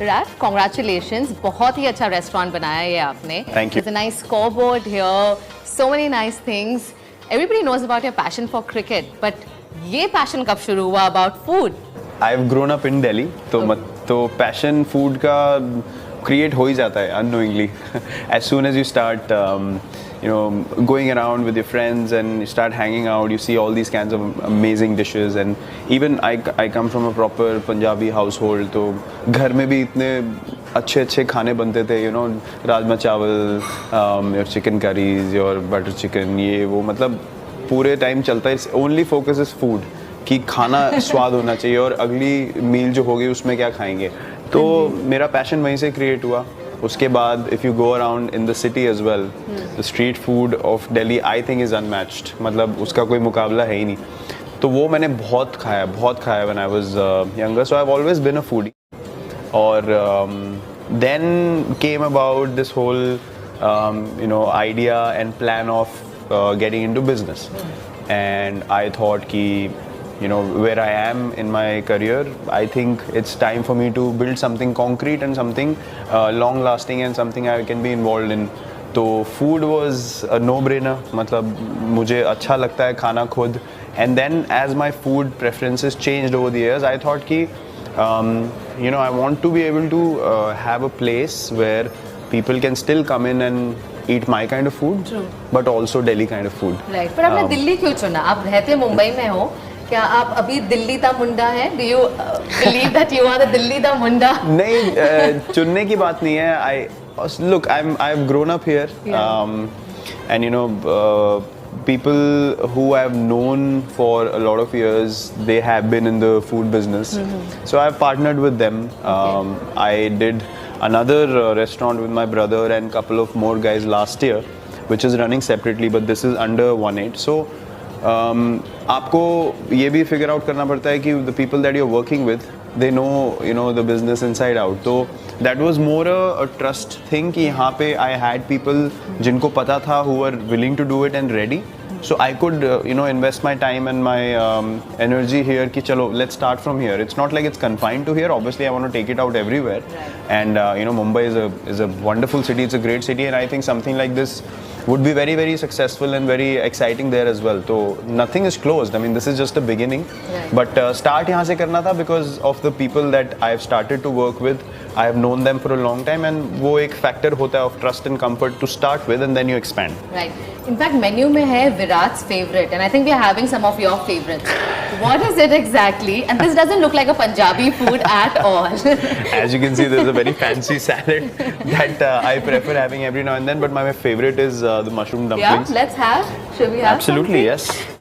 Virat, congratulations. बहुत ही अच्छा restaurant बनाया है ये आपने. Thank you. There's a nice scoreboard here. So many nice things. Everybody knows about your passion for cricket, but ये passion कब शुरू हुआ about food? I've grown up in Delhi, तो passion food का create हो ही जाता है unknowingly. As soon as you start, going around with your friends and you start hanging out, you see all these kinds of amazing dishes. And even I come from a proper Punjabi household, तो घर में भी इतने अच्छे खाने बनते थे, राजमा चावल, your chicken curries, your butter chicken, ये वो मतलब पूरे टाइम चलता है. Only focus is food, कि खाना स्वाद होना चाहिए और अगली मील जो होगी उसमें क्या खाएंगे. तो मेरा पैशन वहीं से क्रिएट हुआ. उसके बाद if you go around in the city as well, the street food of Delhi I think is unmatched. मतलब उसका कोई मुकाबला है ही नहीं. तो वो मैंने बहुत खाया when I was younger. So I have always been a foodie. और then came about this whole idea and plan of getting into business. And I thought कि where I am in my career, I think it's time for me to build something concrete and something long lasting and something I can be involved in. तो food was a no-brainer. मतलब मुझे अच्छा लगता है खाना खुद. And then as my food preferences changed over the years, I thought कि I want to be able to have a place where people can still come in and eat my kind of food. True. But also Delhi kind of food. Right. पर आपने दिल्ली क्यों चुना? आप रहते मुंबई में हो. क्या आप अभी दिल्ली दा मुंडा हैं? Do you believe that you are the Delhi दा मुंडा? नहीं, चुनने की बात नहीं है. I've grown up here, and people who I've known for a lot of years, they have been in the food business. So I've partnered with them. I did another restaurant with my brother and couple of more guys last year, which is running separately, but this is under 1/8. So आपको ये भी figure out करना पड़ता है कि the people that you are working with, they know the business inside out. तो that was more a trust thing कि यहाँ पे आई हैड पीपल जिनको पता था who are willing to do it and ready. So I could invest my time and my energy here कि चलो let's start from here. It's not like it's confined to here. Obviously I want to take it out everywhere. Right. And Mumbai is a wonderful city. It's a great city, and I think something like this would be very, very successful and very exciting there as well. So nothing is closed. I mean, this is just a beginning. Right. But start यहाँ से करना था because of the people that I have started to work with. I have known them for a long time, and वो एक factor होता है of trust and comfort to start with, and then you expand. Right. In fact, menu में है Virat's favorite, and I think we are having some of your favorites. What is it exactly? And this doesn't look like a Punjabi food at all. As you can see, there's a very fancy salad that I prefer having every now and then. But my favorite is the mushroom dumplings. Yeah, let's have. Should we have? Absolutely, something? yes.